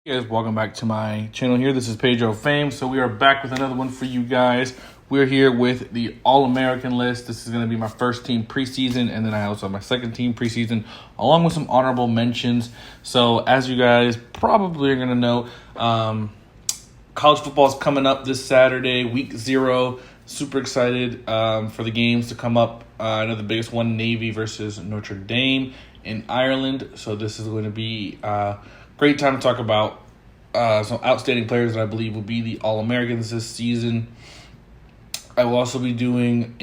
Hey guys, welcome back to my channel here. This is Pedro Fame. So we are back with another one for you guys. We're here with the All-American list. This is going to be my first team preseason, and then I also have my second team preseason, along with some honorable mentions. So as you guys probably are going to know, college football is coming up this Saturday, week 0. Super excited for the games to come up. I know the biggest one, Navy versus Notre Dame in Ireland. So this is going to be great time to talk about some outstanding players that I believe will be the All-Americans this season. I will also be doing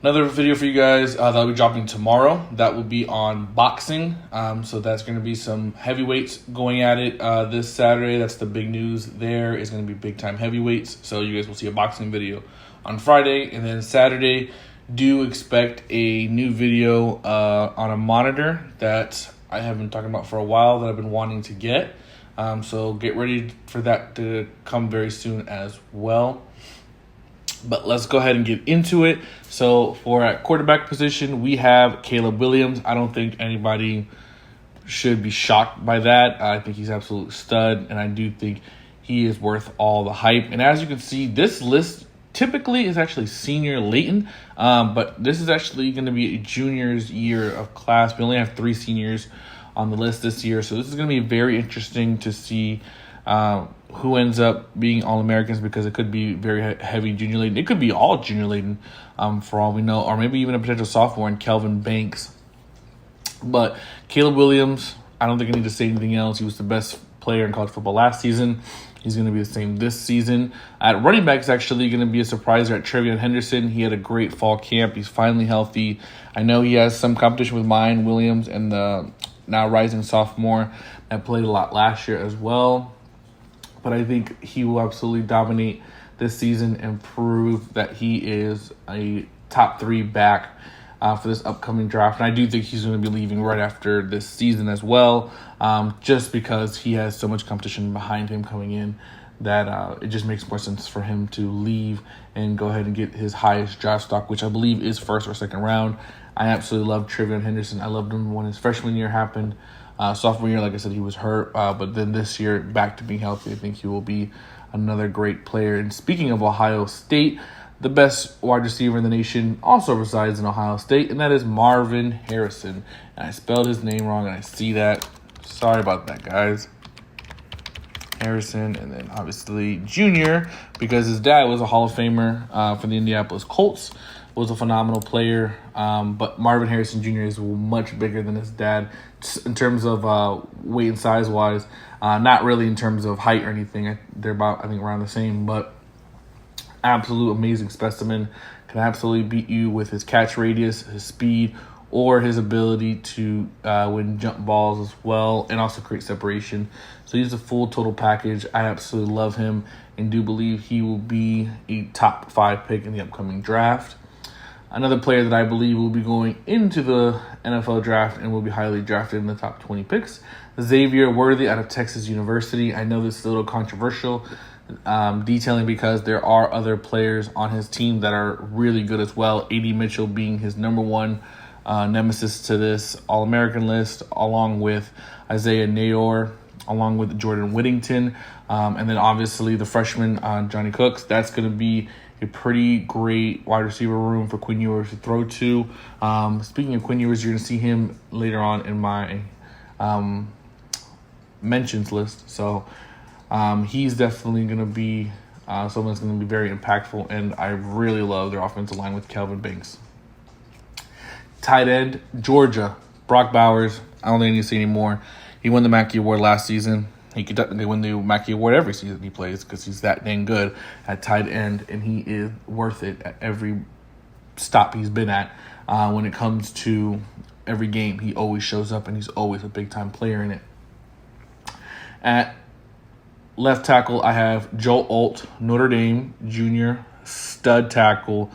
another video for you guys that will be dropping tomorrow. That will be on boxing. So that's going to be some heavyweights going at it this Saturday. That's the big news there. Is going to be big-time heavyweights. So you guys will see a boxing video on Friday. And then Saturday, do expect a new video on a monitor that I have been talking about for a while that I've been wanting to get. So get ready for that to come very soon as well. But let's go ahead and get into it. So for at quarterback position, we have Caleb Williams. I don't think anybody should be shocked by that. I think he's an absolute stud, and I do think he is worth all the hype. And as you can see, this list typically is actually senior laden, but this is actually going to be a junior's year of class. We only have 3 seniors on the list this year, so this is going to be very interesting to see who ends up being All-Americans, because it could be very heavy junior laden. It could be all junior laden for all we know, or maybe even a potential sophomore in Kelvin Banks. But Caleb Williams, I don't think I need to say anything else. He was the best player in college football last season. He's going to be the same this season. At running back is actually going to be a surpriser at Trevion Henderson. He had a great fall camp. He's finally healthy. I know he has some competition with Mayan Williams and the now rising sophomore that played a lot last year as well. But I think he will absolutely dominate this season and prove that he is a top 3 back for this upcoming draft. And I do think he's going to be leaving right after this season as well, just because he has so much competition behind him coming in that it just makes more sense for him to leave and go ahead and get his highest draft stock, which I believe is first or second round. I absolutely love Trevion Henderson. I loved him when his freshman year happened. Sophomore year, like I said, he was hurt. But then this year, back to being healthy, I think he will be another great player. And speaking of Ohio State, the best wide receiver in the nation also resides in Ohio State, and that is Marvin Harrison. And I spelled his name wrong, and I see that. Sorry about that, guys. Harrison, and then obviously Junior, because his dad was a Hall of Famer for the Indianapolis Colts, was a phenomenal player. But Marvin Harrison Jr. is much bigger than his dad in terms of weight and size-wise. Not really in terms of height or anything. They're about, I think, around the same, but absolute amazing specimen. Can absolutely beat you with his catch radius, his speed, or his ability to win jump balls as well, and also create separation. So he's a full total package. I absolutely love him and do believe he will be a top 5 pick in the upcoming draft. Another player that I believe will be going into the NFL draft and will be highly drafted in the top 20 picks, Xavier Worthy out of Texas University. I know this is a little controversial detailing, because there are other players on his team that are really good as well, A.D. Mitchell being his number 1 nemesis to this All-American list, along with Isaiah Nayor, along with Jordan Whittington, and then obviously the freshman Johnny Cooks. That's going to be a pretty great wide receiver room for Quinn Ewers to throw to. Speaking of Quinn Ewers, you're going to see him later on in my mentions list. So he's definitely going to be someone that's going to be very impactful, and I really love their offensive line with Kelvin Banks. Tight end, Georgia, Brock Bowers. I don't think I need to say anymore. He won the Mackey Award last season. He could technically win the Mackey Award every season he plays, because he's that dang good at tight end, and he is worth it at every stop he's been at. When it comes to every game, he always shows up, and he's always a big-time player in it. At left tackle, I have Joe Alt, Notre Dame Jr., stud tackle.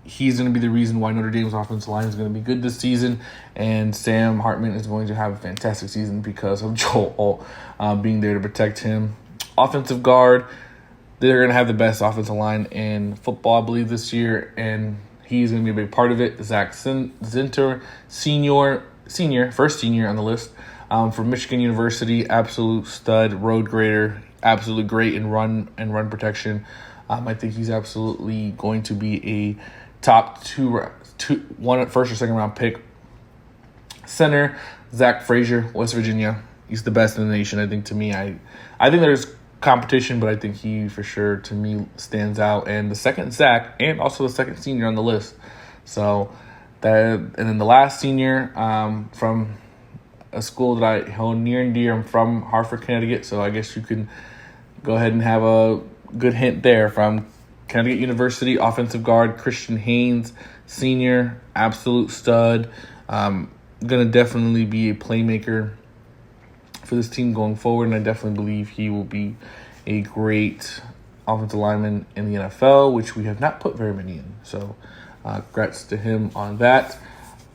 He's going to be the reason why Notre Dame's offensive line is going to be good this season, and Sam Hartman is going to have a fantastic season because of Joel Alt being there to protect him. Offensive guard, they're going to have the best offensive line in football, I believe, this year, and he's going to be a big part of it. Zach Zinter, senior, first senior on the list, From Michigan University, absolute stud, road grader, absolutely great in run protection. I think he's absolutely going to be a top one first or second round pick. Center, Zach Frazier, West Virginia. He's the best in the nation. I think there's competition, but I think he for sure to me stands out. And the second Zach, and also the second senior on the list. So and then the last senior from a school that I hold near and dear. I'm from Hartford, Connecticut, so I guess you can go ahead and have a good hint there. From Connecticut University, offensive guard Christian Haynes, senior, absolute stud. Going to definitely be a playmaker for this team going forward, and I definitely believe he will be a great offensive lineman in the NFL, which we have not put very many in. So congrats to him on that.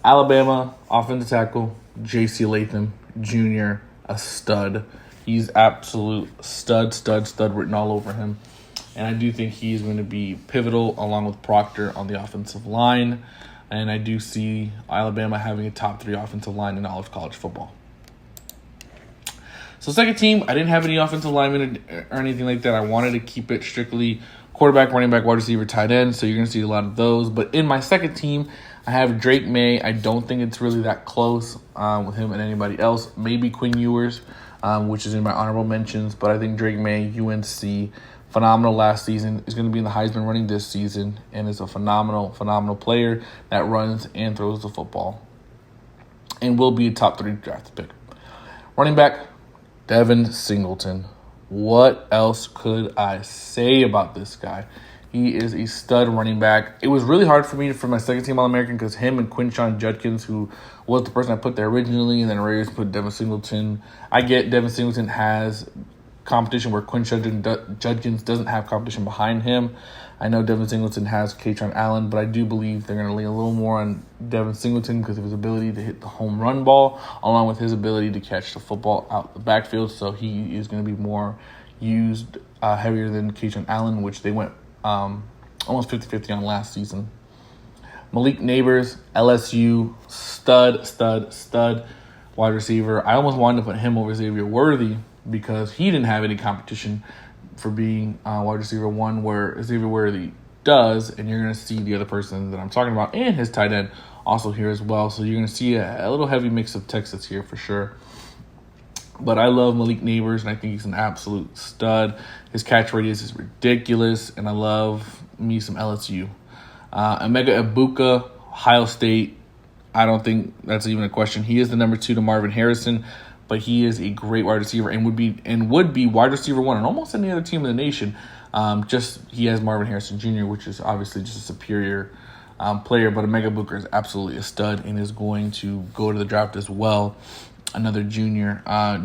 Alabama, offensive tackle, J.C. Latham Jr., a stud. He's absolute stud written all over him. And I do think he's going to be pivotal along with Proctor on the offensive line. And I do see Alabama having a top 3 offensive line in all of college football. So second team, I didn't have any offensive linemen or anything like that. I wanted to keep it strictly quarterback, running back, wide receiver, tight end. So you're going to see a lot of those. But in my second team, I have Drake May. I don't think it's really that close with him and anybody else. Maybe Quinn Ewers, which is in my honorable mentions. But I think Drake May, UNC, phenomenal last season, is going to be in the Heisman running this season, and is a phenomenal player that runs and throws the football and will be a top 3 draft pick. Running back, Devin Singleton. What else could I say about this guy? He is a stud running back. It was really hard for me for my second team All-American because him and Quinshon Judkins, who was the person I put there originally, and then Raiders put Devin Singleton. I get Devin Singleton has competition where Quinshon Judkins doesn't have competition behind him. I know Devin Singleton has Katron Allen, but I do believe they're going to lean a little more on Devin Singleton because of his ability to hit the home run ball, along with his ability to catch the football out the backfield. So he is going to be more used heavier than Katron Allen, which they went almost 50-50 on last season. Malik Neighbors, LSU, stud wide receiver. I almost wanted to put him over Xavier Worthy because he didn't have any competition for being wide receiver 1, where Xavier Worthy does, and you're going to see the other person that I'm talking about and his tight end also here as well. So you're going to see a little heavy mix of Texas here for sure. But I love Malik Neighbors, and I think he's an absolute stud. His catch radius is ridiculous, and I love me some LSU. Emeka Egbuka, Ohio State. I don't think that's even a question. He is the number 2 to Marvin Harrison, but he is a great wide receiver and would be wide receiver 1 on almost any other team in the nation. Just he has Marvin Harrison Jr., which is obviously just a superior player. But Emeka Egbuka is absolutely a stud and is going to go to the draft as well. Another junior.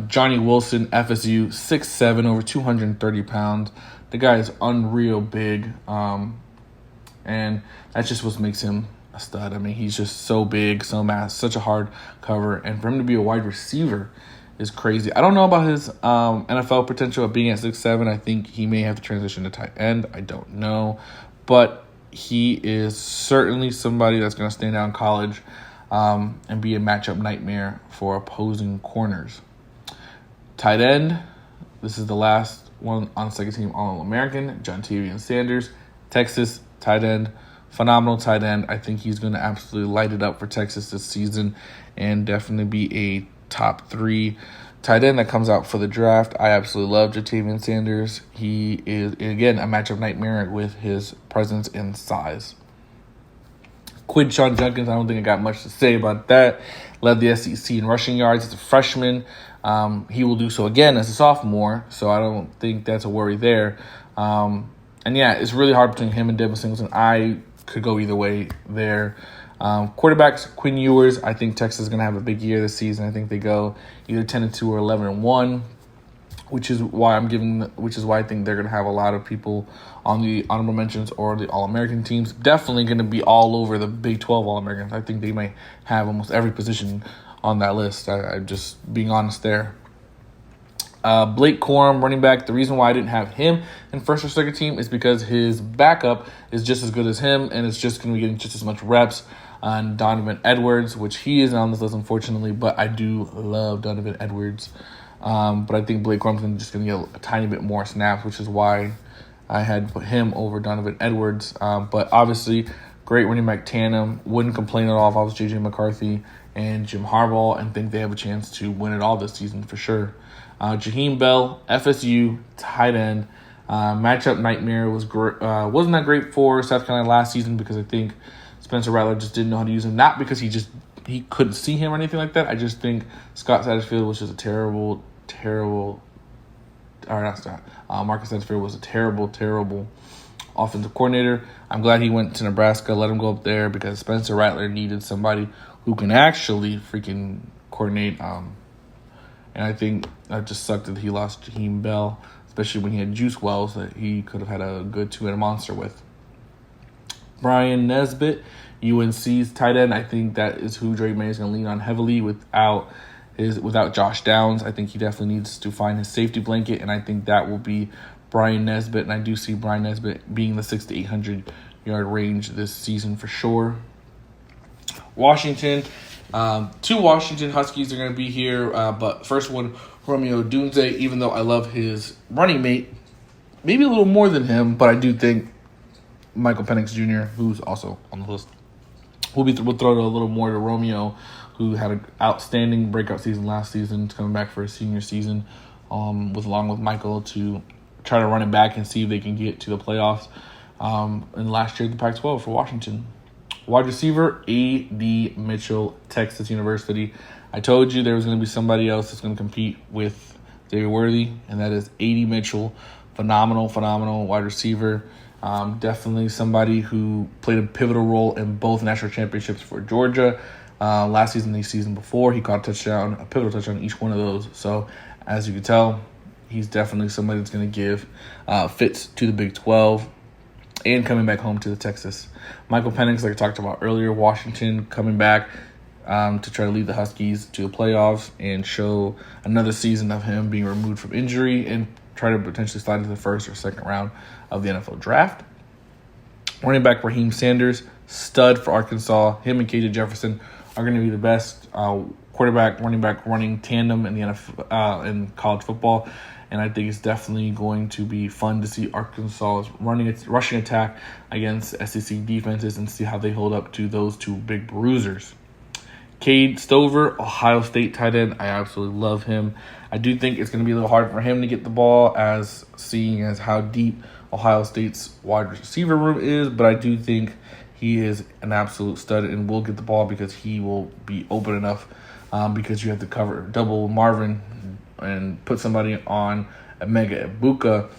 Johnny Wilson, FSU, 6'7", over 230 pounds. The guy is unreal big. And that's just what makes him a stud. I mean, he's just so big, so massive, such a hard cover. And for him to be a wide receiver is crazy. I don't know about his NFL potential of being at 6'7". I think he may have to transition to tight end. I don't know. But he is certainly somebody that's going to stand out in college and be a matchup nightmare for opposing corners. Tight end, this is the last one on the second team All-American, Jontavian Sanders, Texas, tight end, phenomenal tight end. I think he's going to absolutely light it up for Texas this season and definitely be a top 3 tight end that comes out for the draft. I absolutely love Jontavian Sanders. He is, again, a matchup nightmare with his presence and size. Quinshon Judkins, I don't think I got much to say about that. Led the SEC in rushing yards as a freshman. He will do so again as a sophomore, so I don't think that's a worry there. And yeah, it's really hard between him and Devin Singleton. I could go either way there. Quarterbacks, Quinn Ewers. I think Texas is going to have a big year this season. I think they go either 10-2 or 11-1, which is why I think they're going to have a lot of people on the honorable mentions or the All-American teams. Definitely going to be all over the Big 12 All-Americans. I think they might have almost every position on that list. I'm just being honest there. Blake Corum, running back. The reason why I didn't have him in first or second team is because his backup is just as good as him, and it's just going to be getting just as much reps. on Donovan Edwards, which he isn't on this list, unfortunately, but I do love Donovan Edwards. But I think Blake Corum is just going to get a tiny bit more snaps, which is why I had put him over Donovan Edwards. But obviously, great running back tandem. Wouldn't complain at all if I was J.J. McCarthy and Jim Harbaugh, and think they have a chance to win it all this season for sure. Jaheim Bell, FSU, tight end. Matchup nightmare wasn't that great for South Carolina last season because I think Spencer Rattler just didn't know how to use him. Not because he couldn't see him or anything like that. I just think Scott Satterfield was just a terrible. Marcus Satterfield was a terrible offensive coordinator. I'm glad he went to Nebraska, let him go up there because Spencer Rattler needed somebody who can actually freaking coordinate. And I think that just sucked that he lost Jaheim Bell, especially when he had Juice Wells that he could have had a good two-headed monster with. Brian Nesbitt, UNC's tight end. I think that is who Drake May is going to lean on heavily without Josh Downs. I think he definitely needs to find his safety blanket, and I think that will be Brian Nesbitt. And I do see Brian Nesbitt being the 600 to 800 yard range this season for sure. Washington, two Washington Huskies are going to be here, but first one, Romeo Dunze, even though I love his running mate, maybe a little more than him, but I do think Michael Penix Jr., who's also on the list, we'll throw it a little more to Romeo, who had an outstanding breakout season last season, coming back for his senior season, along with Michael to try to run it back and see if they can get to the playoffs. And last year, the Pac-12 for Washington. Wide receiver, A.D. Mitchell, Texas University. I told you there was going to be somebody else that's going to compete with David Worthy, and that is A.D. Mitchell. Phenomenal wide receiver. Definitely somebody who played a pivotal role in both national championships for Georgia. Last season, the season before, he caught a pivotal touchdown in each one of those. So, as you can tell, he's definitely somebody that's going to give fits to the Big 12 and coming back home to the Texas. Michael Penix, like I talked about earlier, Washington coming back to try to lead the Huskies to the playoffs and show another season of him being removed from injury and try to potentially slide into the first or second round of the NFL draft. Running back Raheem Sanders, stud for Arkansas. Him and KJ Jefferson are going to be the best quarterback, running back running tandem in the NFL in college football. And I think it's definitely going to be fun to see Arkansas's rushing attack against SEC defenses and see how they hold up to those two big bruisers. Cade Stover, Ohio State tight end. I absolutely love him. I do think it's going to be a little hard for him to get the ball seeing as how deep Ohio State's wide receiver room is, but I do think he is an absolute stud and will get the ball because he will be open enough because you have to cover double Marvin and put somebody on a Mega Ibuka,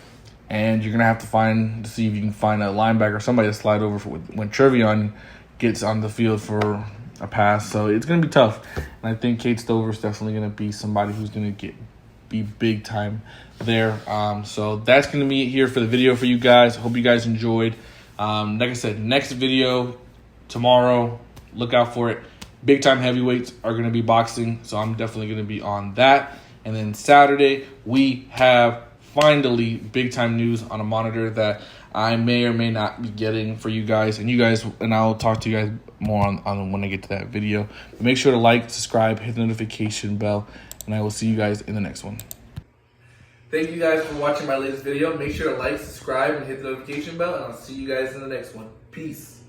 and you're going to have to see if you can find a linebacker or somebody to slide over when Trevion gets on the field for a pass. So it's going to be tough, and I think Cade Stover is definitely going to be somebody who's going to be big time there. So that's going to be it here for the video for you guys. Hope you guys enjoyed. Like I said, next video tomorrow, look out for it. Big time heavyweights are going to be boxing, so I'm definitely going to be on that. And then Saturday, we have finally big time news on a monitor that I may or may not be getting for you guys. And I'll talk to you guys more on when I get to that video. But make sure to like, subscribe, hit the notification bell, and I will see you guys in the next one. Thank you guys for watching my latest video. Make sure to like, subscribe, and hit the notification bell, and I'll see you guys in the next one. Peace.